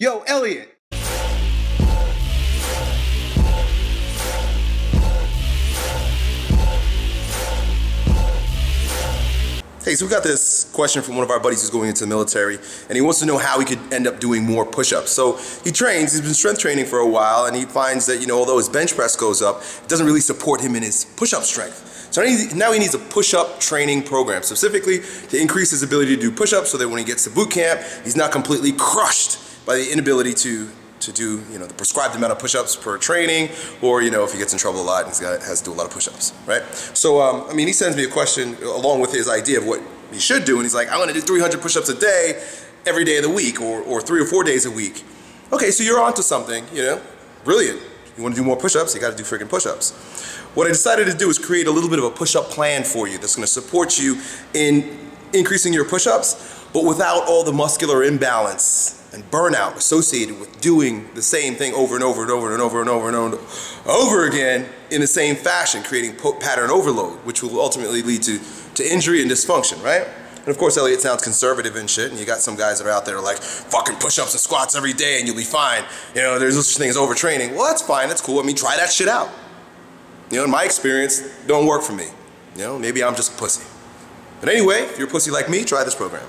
Yo, Elliot. Hey, so we got this question from one of our buddies who's going into the military, and he wants to know how he could end up doing more push-ups. So he trains, he's been strength training for a while, and he finds that, although his bench press goes up, it doesn't really support him in his push-up strength. So now he needs a push-up training program, specifically to increase his ability to do push-ups so that when he gets to boot camp, he's not completely crushed by the inability to do, the prescribed amount of push-ups per training, or, if he gets in trouble a lot, has to do a lot of push-ups, right? So, he sends me a question along with his idea of what he should do, and he's like, I want to do 300 push-ups a day, every day of the week, or 3 or 4 days a week. Okay, so you're onto something, brilliant. You want to do more push-ups, you got to do freaking push-ups. What I decided to do is create a little bit of a push-up plan for you that's going to support you in increasing your push-ups, but without all the muscular imbalance and burnout associated with doing the same thing over and over and over and over and over and over again in the same fashion, creating pattern overload, which will ultimately lead to injury and dysfunction, right? And of course, Elliot sounds conservative and shit, and you got some guys that are out there like, fucking push-ups and squats every day and you'll be fine. There's no such thing as overtraining. Well, that's fine, that's cool. Try that shit out. In my experience, don't work for me. Maybe I'm just a pussy. But anyway, if you're a pussy like me, try this program.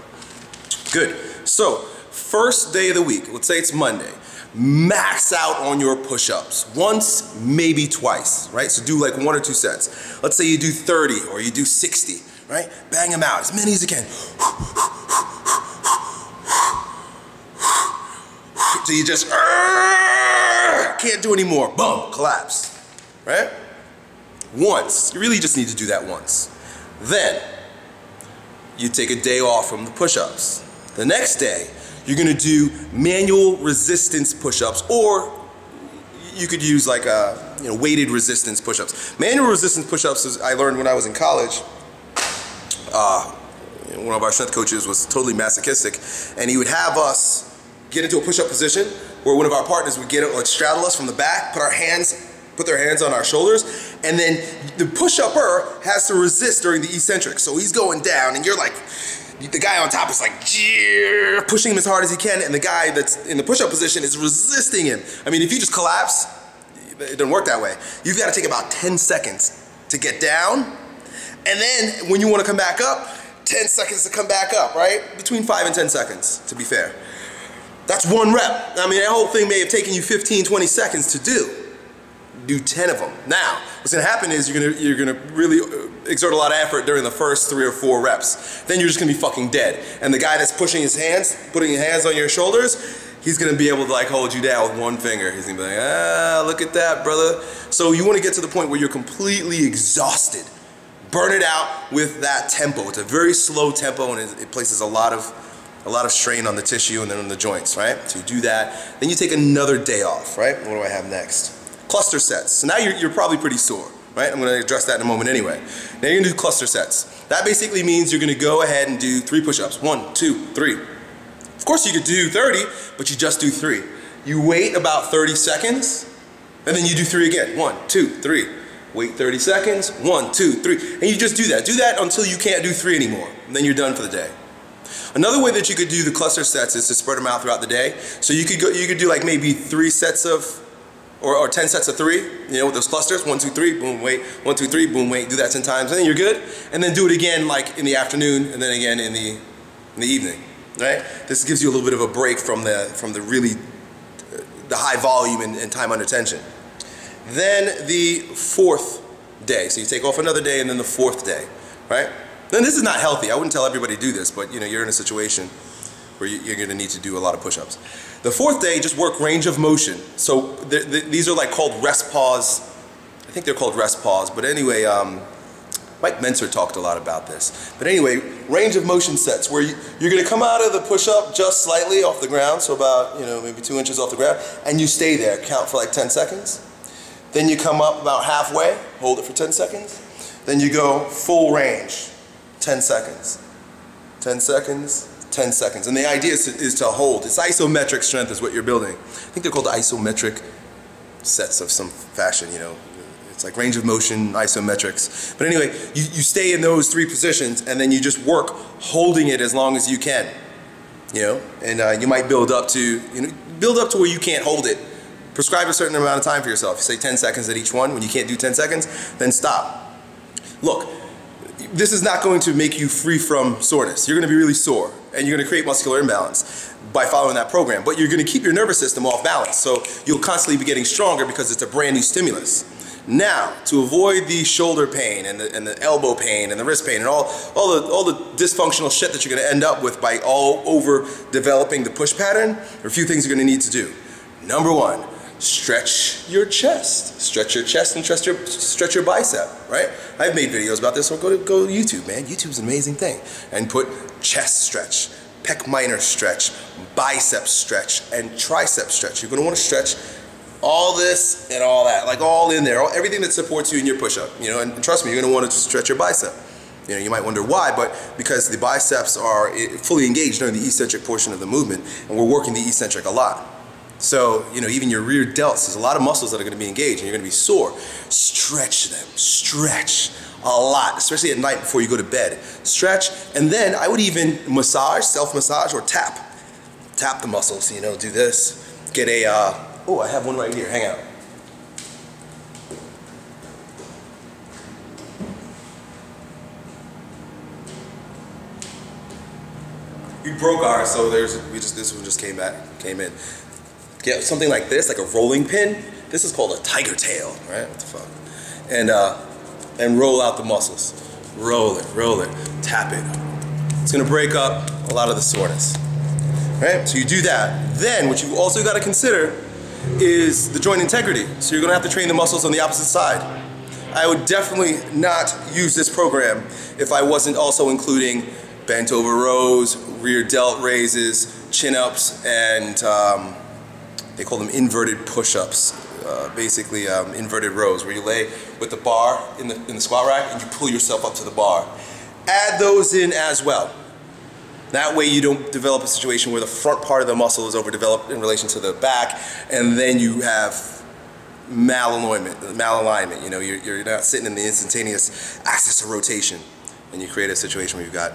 Good. So, first day of the week, let's say it's Monday, max out on your push-ups. Once, maybe twice, right? So do like 1 or 2 sets. Let's say you do 30 or you do 60, right? Bang them out, as many as you can. So you just, can't do any more. Boom, collapse, right? Once, you really just need to do that once. Then, you take a day off from the push-ups. The next day, you're gonna do manual resistance push-ups, or you could use like weighted resistance push-ups. Manual resistance push-ups, as I learned when I was in college. One of our strength coaches was totally masochistic, and he would have us get into a push-up position where one of our partners would straddle us from the back, put their hands on our shoulders, and then the push-upper has to resist during the eccentric. So he's going down, and you're like, the guy on top is like pushing him as hard as he can, and the guy that's in the push-up position is resisting him. If you just collapse, it doesn't work that way. You've got to take about 10 seconds to get down, and then when you want to come back up, 10 seconds to come back up, right? Between 5 and 10 seconds, to be fair. That's 1 rep. That whole thing may have taken you 15, 20 seconds to do. Do 10 of them. Now, what's gonna happen is you're gonna really exert a lot of effort during the first 3 or 4 reps. Then you're just gonna be fucking dead. And the guy that's putting his hands on your shoulders, he's gonna be able to hold you down with 1 finger. He's gonna be like, look at that, brother. So you wanna get to the point where you're completely exhausted. Burn it out with that tempo. It's a very slow tempo, and it places a lot of strain on the tissue and then on the joints, right? So you do that, then you take another day off, right? What do I have next? Cluster sets. So now you're probably pretty sore, right? I'm gonna address that in a moment anyway. Now you're gonna do cluster sets. That basically means you're gonna go ahead and do 3 push-ups. 1, 2, 3. Of course you could do 30, but you just do 3. You wait about 30 seconds, and then you do 3 again. 1, 2, 3. Wait 30 seconds, 1, 2, 3. And you just do that. Do that until you can't do 3 anymore, and then you're done for the day. Another way that you could do the cluster sets is to spread them out throughout the day. So you could do like maybe 3 sets of, or 10 sets of 3, with those clusters, 1, 2, 3, boom, wait, 1, 2, 3, boom, wait, do that 10 times, and then you're good. And then do it again like in the afternoon, and then again in the evening, right? This gives you a little bit of a break from the really, the high volume and time under tension. Then the 4th day, so you take off another day and then the 4th day, right? Then this is not healthy. I wouldn't tell everybody to do this, but you're in a situation where you're gonna need to do a lot of push-ups. The 4th day, just work range of motion. So these are called rest pause. I think they're called rest pause, but anyway, Mike Menser talked a lot about this. But anyway, range of motion sets where you're gonna come out of the push-up just slightly off the ground, so about, maybe 2 inches off the ground, and you stay there, count for like 10 seconds. Then you come up about halfway, hold it for 10 seconds. Then you go full range, 10 seconds, 10 seconds, 10 seconds. And the idea is to hold. It's isometric strength is what you're building. I think they're called isometric sets of some fashion, It's like range of motion, isometrics. But anyway, you stay in those 3 positions, and then you just work holding it as long as you can. And you might build up to, build up to where you can't hold it, prescribe a certain amount of time for yourself. Say 10 seconds at each one. When you can't do 10 seconds, then stop. Look, this is not going to make you free from soreness. You're going to be really sore, and you're going to create muscular imbalance by following that program. But you're going to keep your nervous system off balance, so you'll constantly be getting stronger because it's a brand new stimulus. Now, to avoid the shoulder pain and the elbow pain and the wrist pain and all the dysfunctional shit that you're going to end up with by all over developing the push pattern, there are a few things you're going to need to do. Number one, stretch your chest. Stretch your chest and stretch your bicep, right? I've made videos about this, so go to YouTube, man. YouTube's an amazing thing. And put chest stretch, pec minor stretch, bicep stretch, and tricep stretch. You're going to want to stretch all this and all that, like all in there, everything that supports you in your push-up, you know, and trust me, you're going to want to stretch your bicep. You know, you might wonder why, but because the biceps are fully engaged during the eccentric portion of the movement, and we're working the eccentric a lot. So, you know, even your rear delts, there's a lot of muscles that are going to be engaged, and you're going to be sore. Stretch them, stretch a lot, especially at night before you go to bed. Stretch, and then I would even massage, self-massage, or tap the muscles, you know, do this. Get a, oh, I have one right here, hang out. We broke ours, so this one just came in. Get something like this, like a rolling pin. This is called a tiger tail, right? What the fuck? And roll out the muscles. Roll it, tap it. It's gonna break up a lot of the soreness. Right? So you do that. Then what you also got to consider is the joint integrity. So you're going to have to train the muscles on the opposite side. I would definitely not use this program if I wasn't also including bent over rows, rear delt raises, chin-ups, and they call them inverted push-ups. Basically inverted rows, where you lay with the bar in the squat rack and you pull yourself up to the bar. Add those in as well. That way you don't develop a situation where the front part of the muscle is overdeveloped in relation to the back, and then you have malalignment. You know, you're not sitting in the instantaneous axis of rotation, and you create a situation where you've got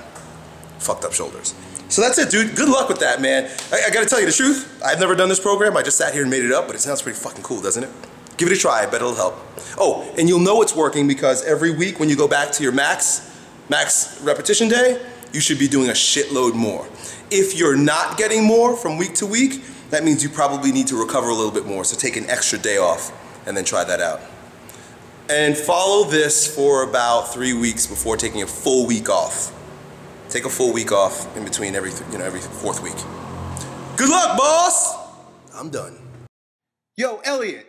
fucked up shoulders. So that's it, dude. Good luck with that, man. I gotta tell you the truth. I've never done this program. I just sat here and made it up, but it sounds pretty fucking cool, doesn't it? Give it a try. I bet it'll help. Oh, and you'll know it's working because every week when you go back to your max repetition day, you should be doing a shitload more. If you're not getting more from week to week, that means you probably need to recover a little bit more. So take an extra day off and then try that out. And follow this for about 3 weeks before taking a full week off. Take a full week off in between every fourth week. Good luck, boss! I'm done. Yo, Elliot.